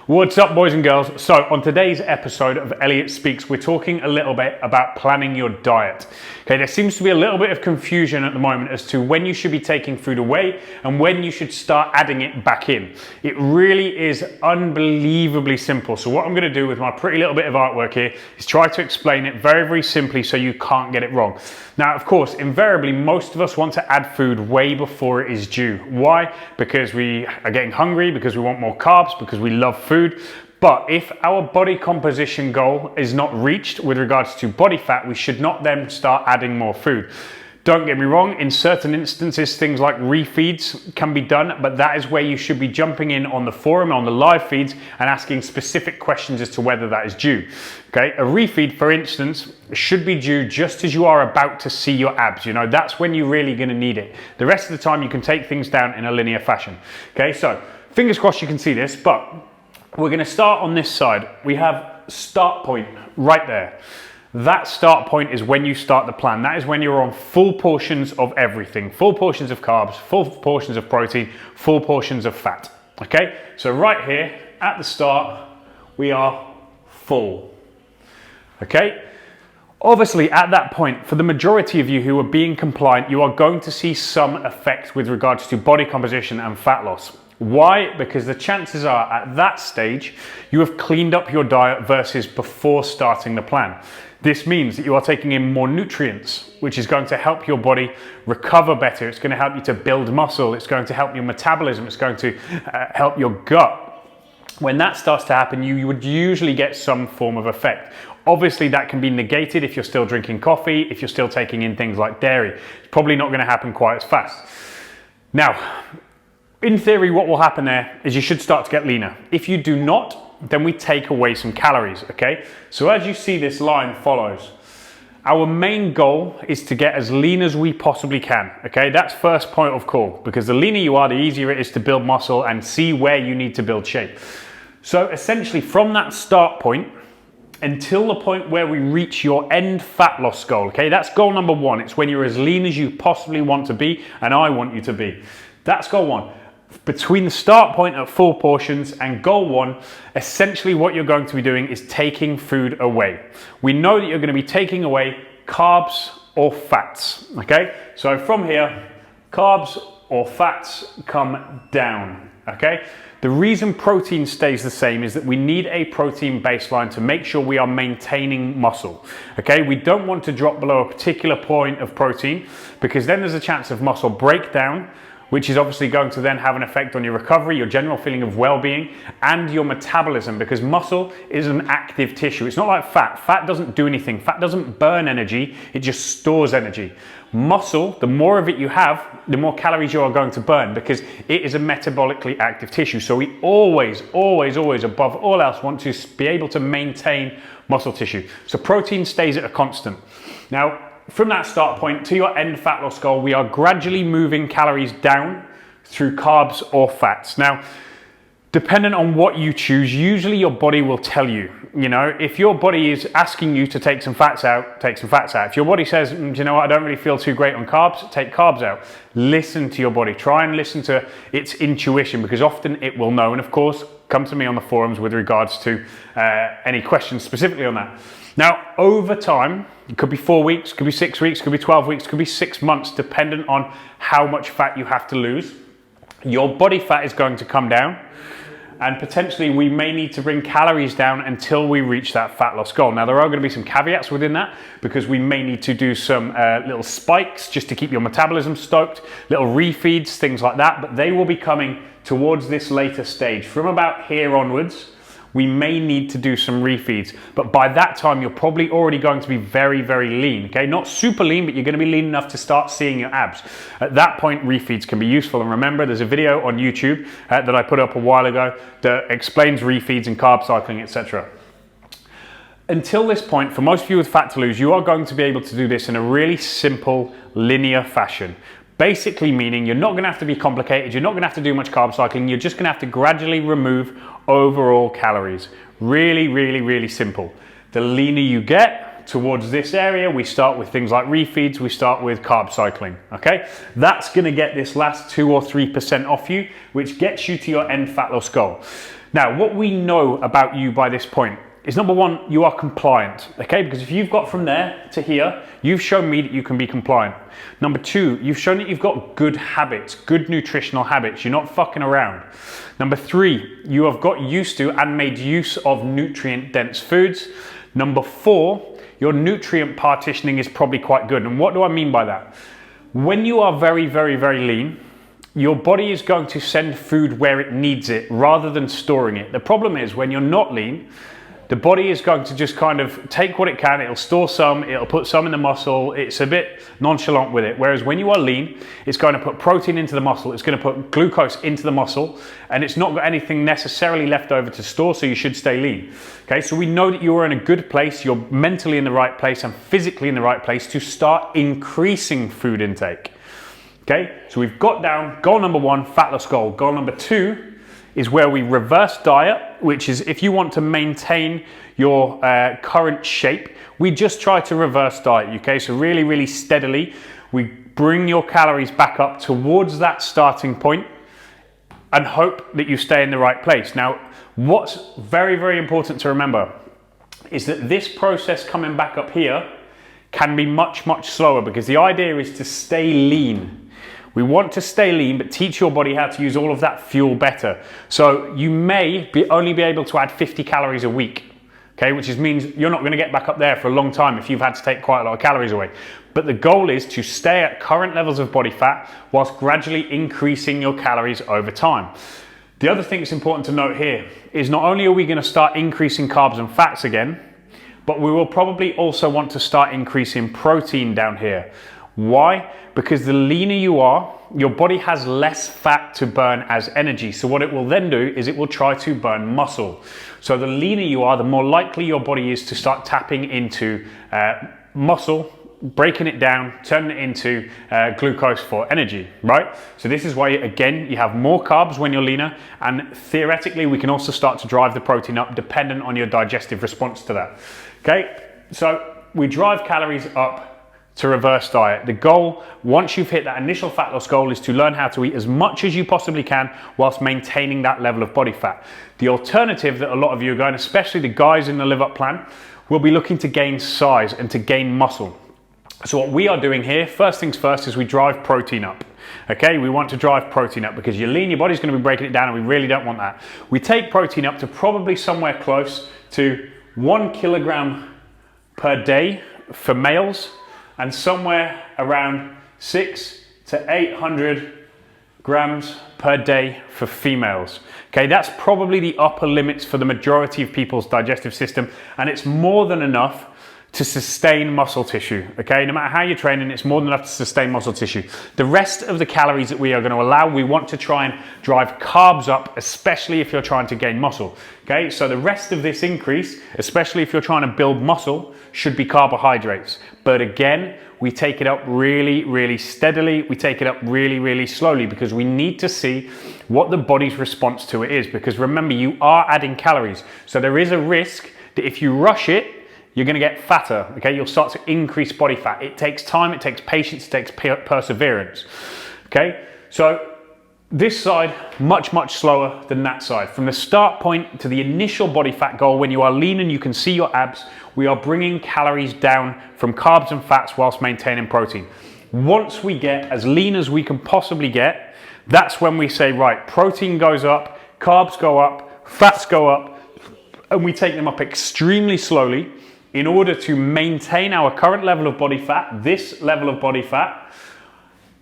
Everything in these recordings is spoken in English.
What's up, boys and girls? So on today's episode of Elliot Speaks, we're talking a little bit about planning your diet. Okay, there seems to be a little bit of confusion at the moment as to when you should be taking food away and when you should start adding it back in. It really is unbelievably simple. So what I'm going to do with my pretty little bit of artwork here is try to explain it very, very simply so you can't get it wrong. Now, of course, invariably, most of us want to add food way before it is due. Why? Because we are getting hungry, because we want more carbs, because we love food. But if our body composition goal is not reached with regards to body fat, we should not then start adding more food. Don't get me wrong, in certain instances, things like refeeds can be done, but that is where you should be jumping in on the forum, on the live feeds, and asking specific questions as to whether that is due. Okay, a refeed, for instance, should be due just as you are about to see your abs. You know, that's when you're really going to need it. The rest of the time, you can take things down in a linear fashion. Okay, so fingers crossed you can see this, but we're going to start on this side. We have start point right there. That start point is when you start the plan. That is when you're on full portions of everything. Full portions of carbs, full portions of protein, full portions of fat. Okay, so right here at the start, we are full. Okay, obviously at that point, for the majority of you who are being compliant, you are going to see some effect with regards to body composition and fat loss. Why? Because the chances are at that stage, you have cleaned up your diet versus before starting the plan. This means that you are taking in more nutrients, which is going to help your body recover better. It's going to help you to build muscle. It's going to help your metabolism. It's going to help your gut. When that starts to happen, you would usually get some form of effect. Obviously, that can be negated if you're still drinking coffee, if you're still taking in things like dairy. It's probably not going to happen quite as fast. Now, in theory, what will happen there is you should start to get leaner. If you do not, then we take away some calories, okay? So as you see, this line follows. Our main goal is to get as lean as we possibly can, okay? That's first point of call, because the leaner you are, the easier it is to build muscle and see where you need to build shape. So essentially from that start point until the point where we reach your end fat loss goal, okay? That's goal number one. It's when you're as lean as you possibly want to be, and I want you to be. That's goal one. Between the start point at full portions and goal one, essentially what you're going to be doing is taking food away. We know that you're going to be taking away carbs or fats, okay? So from here, carbs or fats come down, okay? The reason protein stays the same is that we need a protein baseline to make sure we are maintaining muscle, okay? We don't want to drop below a particular point of protein because then there's a chance of muscle breakdown, which is obviously going to then have an effect on your recovery, your general feeling of well-being, and your metabolism, because muscle is an active tissue. It's not like fat. Fat doesn't do anything. Fat doesn't burn energy, it just stores energy. Muscle, the more of it you have, the more calories you are going to burn, because it is a metabolically active tissue. So we always, always, always, above all else, want to be able to maintain muscle tissue. So protein stays at a constant. Now, from that start point to your end fat loss goal, we are gradually moving calories down through carbs or fats. Now, dependent on what you choose, usually your body will tell you, you know, if your body is asking you to take some fats out, take some fats out. If your body says, you know what, I don't really feel too great on carbs, take carbs out. Listen to your body. Try and listen to its intuition, because often it will know. And of course, come to me on the forums with regards to any questions specifically on that. Now, over time, it could be 4 weeks, could be 6 weeks, could be 12 weeks, could be 6 months, dependent on how much fat you have to lose. Your body fat is going to come down, and potentially we may need to bring calories down until we reach that fat loss goal. Now, there are going to be some caveats within that, because we may need to do some little spikes just to keep your metabolism stoked, little refeeds, things like that, but they will be coming towards this later stage. From about here onwards, we may need to do some refeeds, but by that time you're probably already going to be very, very lean, okay? Not super lean, but you're going to be lean enough to start seeing your abs. At that point, refeeds can be useful. And remember, there's a video on YouTube that I put up a while ago that explains refeeds and carb cycling, etc. Until this point, for most of you with fat to lose, you are going to be able to do this in a really simple, linear fashion. Basically meaning you're not going to have to be complicated, you're not going to have to do much carb cycling, you're just going to have to gradually remove overall calories. Really, really, really simple. The leaner you get, get towards this area, we start with things like refeeds, we start with carb cycling, okay? That's gonna get this last 2 or 3% off you, which gets you to your end fat loss goal. Now, what we know about you by this point is, number one, you are compliant, okay? Because if you've got from there to here, you've shown me that you can be compliant. Number two, you've shown that you've got good habits, good nutritional habits. You're not fucking around. Number three, you have got used to and made use of nutrient-dense foods. Number four, your nutrient partitioning is probably quite good. And what do I mean by that? When you are very, very, very lean, your body is going to send food where it needs it rather than storing it. The problem is when you're not lean, the body is going to just kind of take what it can, it'll store some, it'll put some in the muscle, it's a bit nonchalant with it. Whereas when you are lean, it's going to put protein into the muscle, it's going to put glucose into the muscle, and it's not got anything necessarily left over to store, so you should stay lean. Okay, so we know that you are in a good place, you're mentally in the right place and physically in the right place to start increasing food intake. Okay, so we've got down goal number one, fat loss goal. Goal number two is where we reverse diet, which is if you want to maintain your current shape, we just try to reverse diet, okay? So really, really steadily, we bring your calories back up towards that starting point and hope that you stay in the right place. Now, what's very, very important to remember is that this process coming back up here can be much, much slower, because the idea is to stay lean. We want to stay lean, but teach your body how to use all of that fuel better. So you may only be able to add 50 calories a week, okay? Which means you're not gonna get back up there for a long time if you've had to take quite a lot of calories away. But the goal is to stay at current levels of body fat whilst gradually increasing your calories over time. The other thing that's important to note here is not only are we gonna start increasing carbs and fats again, but we will probably also want to start increasing protein down here. Why? Because the leaner you are, your body has less fat to burn as energy. So what it will then do is it will try to burn muscle. So the leaner you are, the more likely your body is to start tapping into muscle, breaking it down, turning it into glucose for energy, right? So this is why, again, you have more carbs when you're leaner, and theoretically we can also start to drive the protein up dependent on your digestive response to that. Okay, so we drive calories up to reverse diet. The goal, once you've hit that initial fat loss goal, is to learn how to eat as much as you possibly can whilst maintaining that level of body fat. The alternative that a lot of you are going, especially the guys in the liveUP plan, will be looking to gain size and to gain muscle. So what we are doing here, first things first, is we drive protein up. Okay, we want to drive protein up because you're lean, your body's going to be breaking it down, and we really don't want that. We take protein up to probably somewhere close to 1 kilogram per day for males, and somewhere around 600 to 800 grams per day for females. Okay, that's probably the upper limits for the majority of people's digestive system, and it's more than enough to sustain muscle tissue. Okay, no matter how you're training, it's more than enough to sustain muscle tissue. The rest of the calories that we are going to allow, we want to try and drive carbs up, especially if you're trying to gain muscle. Okay, so the rest of this increase, especially if you're trying to build muscle, should be carbohydrates. But again, we take it up really, really steadily. We take it up really, really slowly, because we need to see what the body's response to it is. Because remember, you are adding calories. So there is a risk that if you rush it, you're going to get fatter, okay? You'll start to increase body fat. It takes time, it takes patience, it takes perseverance, okay? So this side, much, much slower than that side. From the start point to the initial body fat goal, when you are lean and you can see your abs, we are bringing calories down from carbs and fats whilst maintaining protein. Once we get as lean as we can possibly get, that's when we say, right, protein goes up, carbs go up, fats go up, and we take them up extremely slowly in order to maintain our current level of body fat, this level of body fat,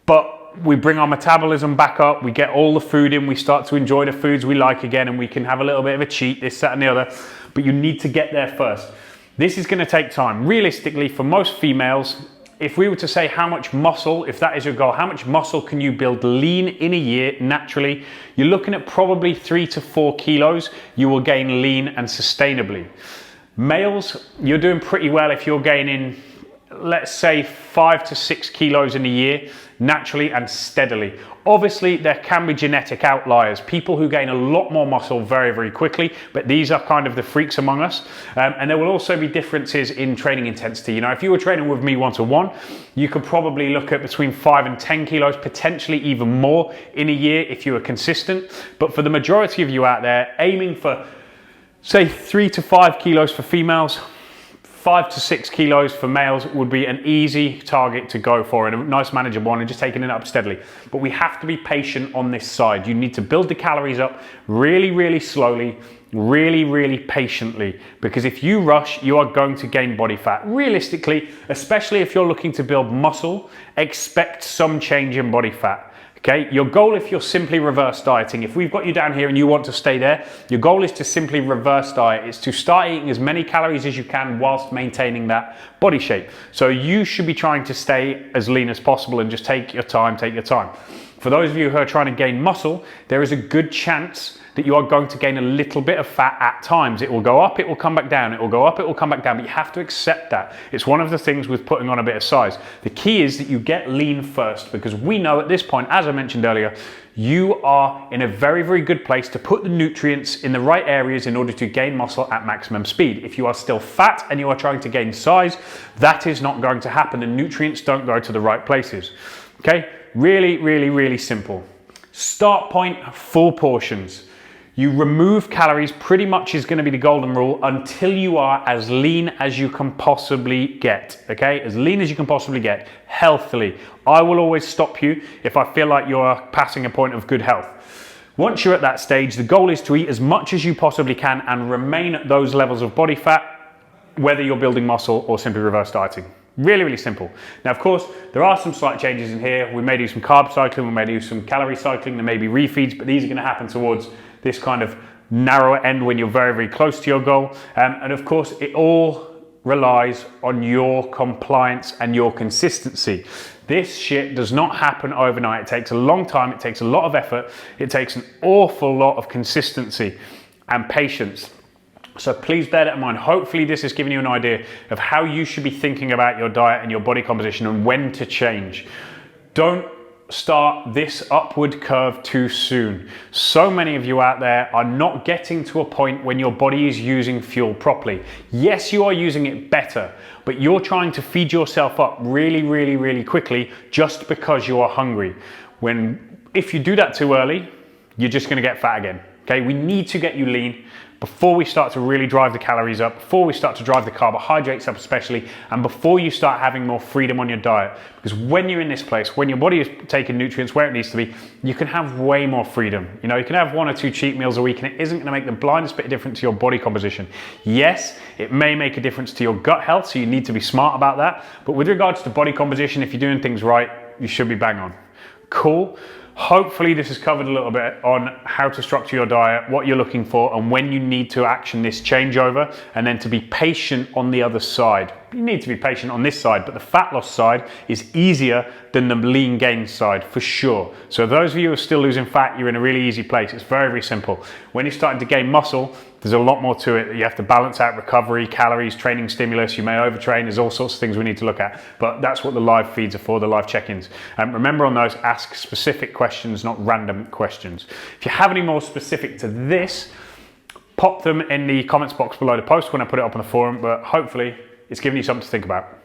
but we bring our metabolism back up, we get all the food in, we start to enjoy the foods we like again, and we can have a little bit of a cheat, this, that, and the other, but you need to get there first. This is gonna take time. Realistically, for most females, if we were to say how much muscle, if that is your goal, how much muscle can you build lean in a year naturally, you're looking at probably 3 to 4 kilos you will gain lean and sustainably. Males, you're doing pretty well if you're gaining let's say 5 to 6 kilos in a year, naturally and steadily. Obviously, there can be genetic outliers, people who gain a lot more muscle very, very quickly, but these are kind of the freaks among us. And there will also be differences in training intensity. You know, if you were training with me one-to-one, you could probably look at between 5 and 10 kilos, potentially even more in a year if you were consistent. But for the majority of you out there, aiming for, say, 3 to 5 kilos for females, 5 to 6 kilos for males would be an easy target to go for, and a nice manageable one, and just taking it up steadily. But we have to be patient on this side. You need to build the calories up really, really slowly, really, really patiently, because if you rush, you are going to gain body fat. Realistically, especially if you're looking to build muscle, expect some change in body fat. Okay, your goal, if you're simply reverse dieting, if we've got you down here and you want to stay there, your goal is to simply reverse diet. It's to start eating as many calories as you can whilst maintaining that body shape. So you should be trying to stay as lean as possible and just take your time, take your time. For those of you who are trying to gain muscle, there is a good chance that you are going to gain a little bit of fat at times. It will go up, it will come back down, it will go up, it will come back down, but you have to accept that. It's one of the things with putting on a bit of size. The key is that you get lean first, because we know at this point, as I mentioned earlier, you are in a very, very good place to put the nutrients in the right areas in order to gain muscle at maximum speed. If you are still fat and you are trying to gain size, that is not going to happen. The nutrients don't go to the right places. Okay, really, really, really simple. Start point, full portions. You remove calories pretty much is going to be the golden rule until you are as lean as you can possibly get, okay? As lean as you can possibly get, healthily. I will always stop you if I feel like you're passing a point of good health. Once you're at that stage, the goal is to eat as much as you possibly can and remain at those levels of body fat, whether you're building muscle or simply reverse dieting. Really, really simple. Now, of course, there are some slight changes in here. We may do some carb cycling, we may do some calorie cycling, there may be refeeds, but these are going to happen towards this kind of narrower end when you're very, very close to your goal. And of course, it all relies on your compliance and your consistency. This shit does not happen overnight. It takes a long time, it takes a lot of effort, it takes an awful lot of consistency and patience. So please bear that in mind. Hopefully this has given you an idea of how you should be thinking about your diet and your body composition and when to change. Don't start this upward curve too soon. So many of you out there are not getting to a point when your body is using fuel properly. Yes, you are using it better, but you're trying to feed yourself up really, really, really quickly just because you are hungry. If you do that too early, you're just going to get fat again. Okay, we need to get you lean before we start to really drive the calories up, before we start to drive the carbohydrates up especially, and before you start having more freedom on your diet. Because when you're in this place, when your body is taking nutrients where it needs to be, you can have way more freedom. You know, you can have 1 or 2 cheat meals a week and it isn't going to make the blindest bit of difference to your body composition. Yes, it may make a difference to your gut health, so you need to be smart about that. But with regards to body composition, if you're doing things right, you should be bang on. Cool. Hopefully this has covered a little bit on how to structure your diet, what you're looking for, and when you need to action this changeover, and then to be patient on the other side. You need to be patient on this side, but the fat loss side is easier than the lean gain side for sure. So those of you who are still losing fat, you're in a really easy place. It's very, very simple. When you're starting to gain muscle, there's a lot more to it. You have to balance out recovery, calories, training stimulus. You may overtrain. There's all sorts of things we need to look at. But that's what the live feeds are for, the live check-ins. Remember on those, ask specific questions, not random questions. If you have any more specific to this, pop them in the comments box below the post when I put it up on the forum. But hopefully it's given you something to think about.